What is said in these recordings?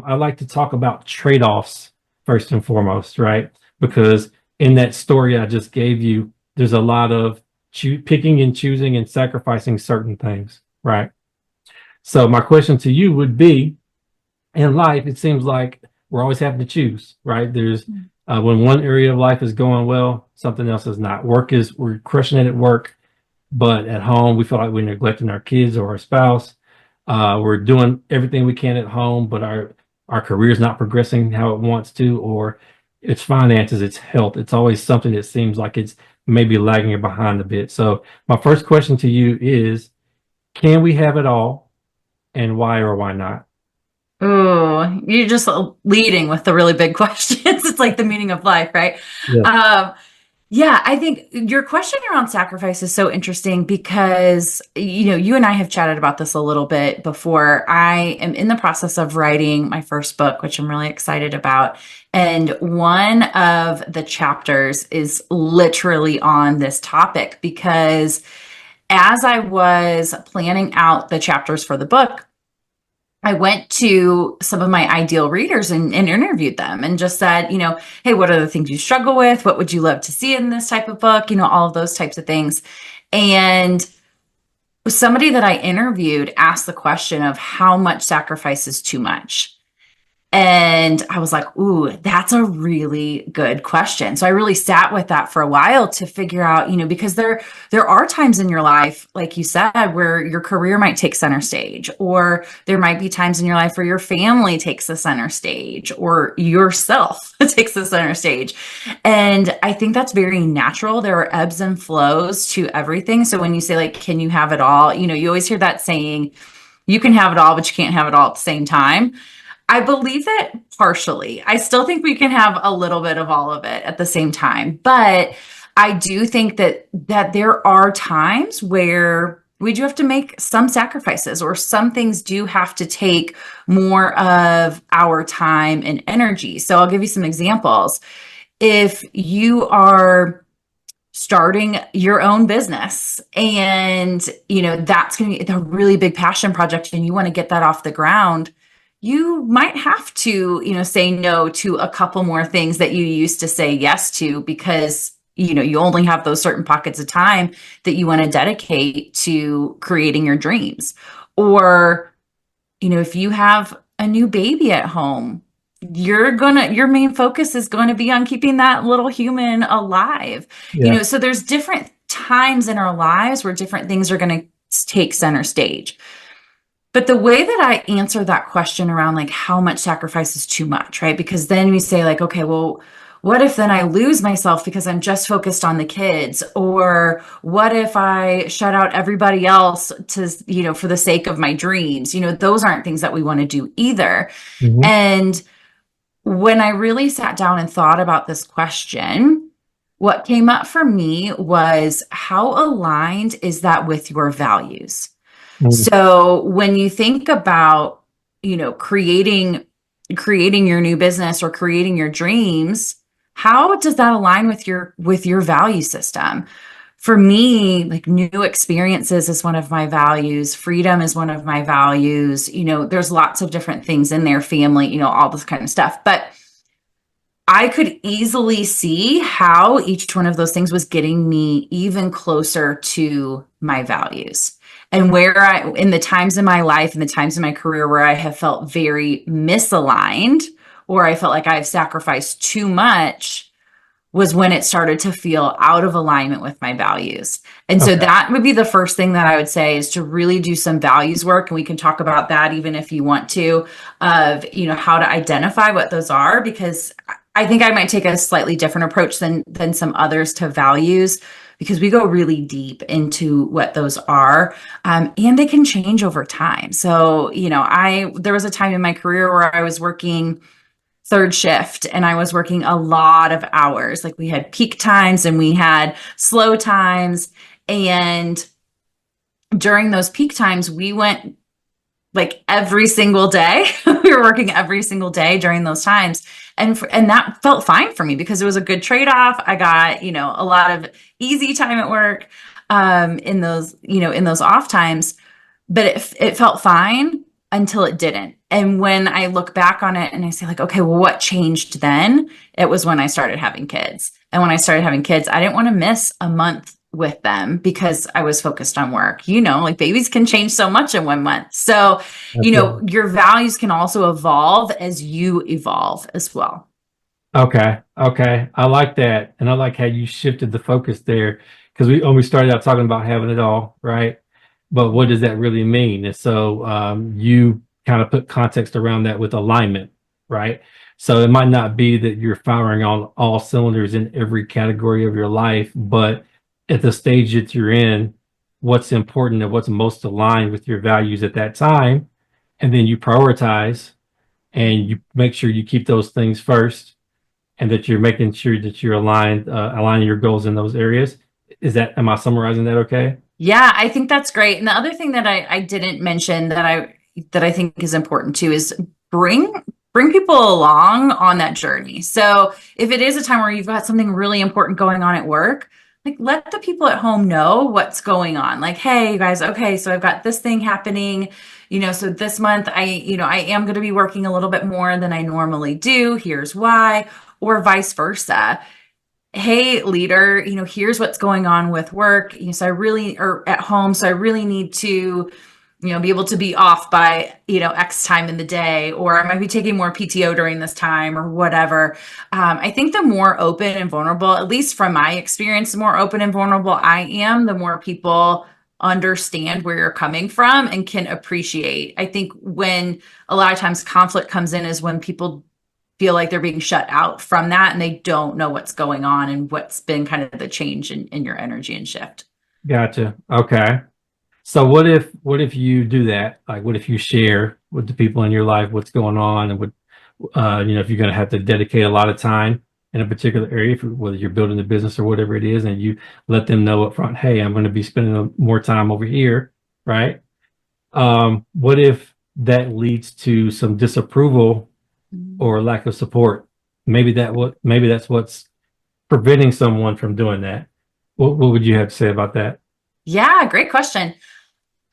I like to talk about trade-offs first and foremost, right? Because in that story I just gave you, there's a lot of picking and choosing and sacrificing certain things, right? So my question to you would be, in life, it seems like we're always having to choose, right? There's when one area of life is going well, something else is not. We're crushing it at work, but at home we feel like we're neglecting our kids or our spouse. We're doing everything we can at home, but our career is not progressing how it wants to, or it's finances, it's health. It's always something that seems like it's maybe lagging behind a bit. So my first question to you is, can we have it all, and why or why not? Oh, you're just leading with the really big questions. It's like the meaning of life, right? Yeah. Um, yeah, I think your question around sacrifice is so interesting because, you and I have chatted about this a little bit before. I am in the process of writing my first book, which I'm really excited about. And one of the chapters is literally on this topic because as I was planning out the chapters for the book, I went to some of my ideal readers and interviewed them and just said, hey, what are the things you struggle with? What would you love to see in this type of book? All of those types of things. And somebody that I interviewed asked the question of how much sacrifice is too much. And I was like, ooh, that's a really good question. So I really sat with that for a while to figure out, because there are times in your life, like you said, where your career might take center stage, or there might be times in your life where your family takes the center stage, or yourself takes the center stage. And I think that's very natural. There are ebbs and flows to everything. So when you say like, can you have it all? You always hear that saying, you can have it all, but you can't have it all at the same time. I believe that partially. I still think we can have a little bit of all of it at the same time. But I do think that there are times where we do have to make some sacrifices, or some things do have to take more of our time and energy. So I'll give you some examples. If you are starting your own business and that's going to be a really big passion project and you want to get that off the ground, you might have to, say no to a couple more things that you used to say yes to because, you only have those certain pockets of time that you want to dedicate to creating your dreams. Or, if you have a new baby at home, your main focus is going to be on keeping that little human alive. Yeah. So there's different times in our lives where different things are going to take center stage. But the way that I answer that question around like how much sacrifice is too much, right? Because then we say like, okay, well, what if then I lose myself because I'm just focused on the kids? Or what if I shut out everybody else to, for the sake of my dreams? Those aren't things that we want to do either. Mhm. And when I really sat down and thought about this question, what came up for me was how aligned is that with your values? Mhm. So when you think about, creating your new business or creating your dreams, how does that align with your value system? For me, like new experiences is one of my values. Freedom is one of my values. There's lots of different things in there, family, all this kind of stuff. But I could easily see how each one of those things was getting me even closer to my values. And in the times in my life and the times in my career where I have felt very misaligned, or I felt like I've sacrificed too much, was when it started to feel out of alignment with my values. And so Okay. that would be the first thing that I would say, is to really do some values work. And we can talk about that even if you want to, of, how to identify what those are, because I think I might take a slightly different approach than some others to values, because we go really deep into what those are, and they can change over time. So, there was a time in my career where I was working third shift and I was working a lot of hours. Like we had peak times and we had slow times. And during those peak times, we went like every single day. We were working every single day during those times. And that felt fine for me because it was a good trade-off. I got, a lot of easy time at work, in those off times, but it felt fine. until it didn't. And when I look back on it and I say like, okay, well, what changed then? It was when I started having kids. And when I started having kids, I didn't want to miss a month with them because I was focused on work. Like babies can change so much in 1 month. So, That's right. your values can also evolve as you evolve as well. Okay. Okay. I like that. And I like how you shifted the focus there because when we started out talking about having it all, right? But what does that really mean? And so you kind of put context around that with alignment, right? So it might not be that you're firing on all cylinders in every category of your life, but at the stage that you're in, what's important and what's most aligned with your values at that time. And then you prioritize and you make sure you keep those things first and that you're making sure that you're aligning your goals in those areas. Am I summarizing that okay? Yeah, I think that's great. And the other thing that I didn't mention that I think is important too is bring people along on that journey. So if it is a time where you've got something really important going on at work, like let the people at home know what's going on. Like, hey, you guys, okay, so I've got this thing happening. So this month I am going to be working a little bit more than I normally do. Here's why, or vice versa. Hey, leader, here's what's going on with work. Or at home. So I really need to, be able to be off by, X time in the day, or I might be taking more PTO during this time or whatever. I think the more open and vulnerable, at least from my experience, the more open and vulnerable I am, the more people understand where you're coming from and can appreciate. I think when a lot of times conflict comes in is when people feel like they're being shut out from that and they don't know what's going on and what's been kind of the change in your energy and shift. Gotcha. Okay. So what if you do that? Like what if you share with the people in your life what's going on and if you're going to have to dedicate a lot of time in a particular area, whether you're building a business or whatever it is, and you let them know up front, hey, I'm going to be spending more time over here, right? What if that leads to some disapproval or lack of support? Maybe that's what's preventing someone from doing that. What would you have to say about that? Yeah, great question.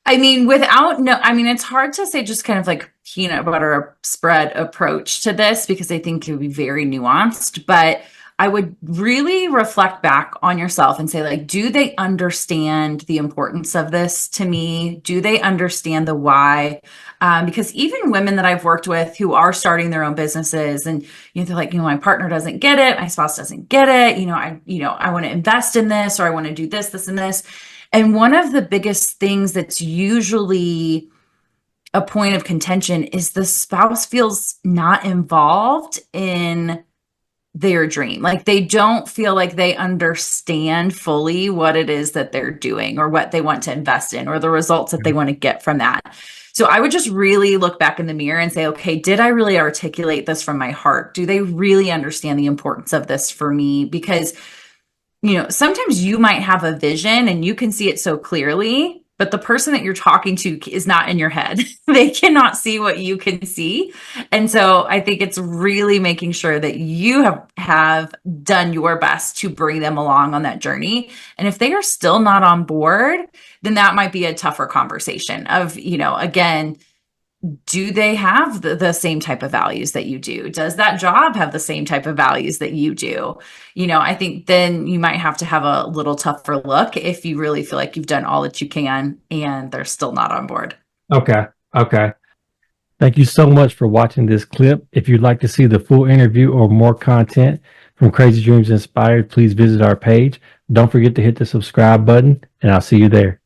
It's hard to say just kind of like peanut butter spread approach to this because I think it would be very nuanced, but I would really reflect back on yourself and say, like, do they understand the importance of this to me? Do they understand the why? Because even women that I've worked with who are starting their own businesses and, they're like, my partner doesn't get it. My spouse doesn't get it. I want to invest in this or I want to do this, this, and this. And one of the biggest things that's usually a point of contention is the spouse feels not involved in their dream. Like they don't feel like they understand fully what it is that they're doing or what they want to invest in or the results that they want to get from that. So I would just really look back in the mirror and say, okay, did I really articulate this from my heart? Do they really understand the importance of this for me? Because sometimes you might have a vision and you can see it so clearly, but the person that you're talking to is not in your head. They cannot see what you can see. And so I think it's really making sure that you have done your best to bring them along on that journey. And if they are still not on board, then that might be a tougher conversation of, again, do they have the same type of values that you do? Does that job have the same type of values that you do? I think then you might have to have a little tougher look if you really feel like you've done all that you can and they're still not on board. Okay. Okay. Thank you so much for watching this clip. If you'd like to see the full interview or more content from Crazy Dreams Inspired, please visit our page. Don't forget to hit the subscribe button, and I'll see you there.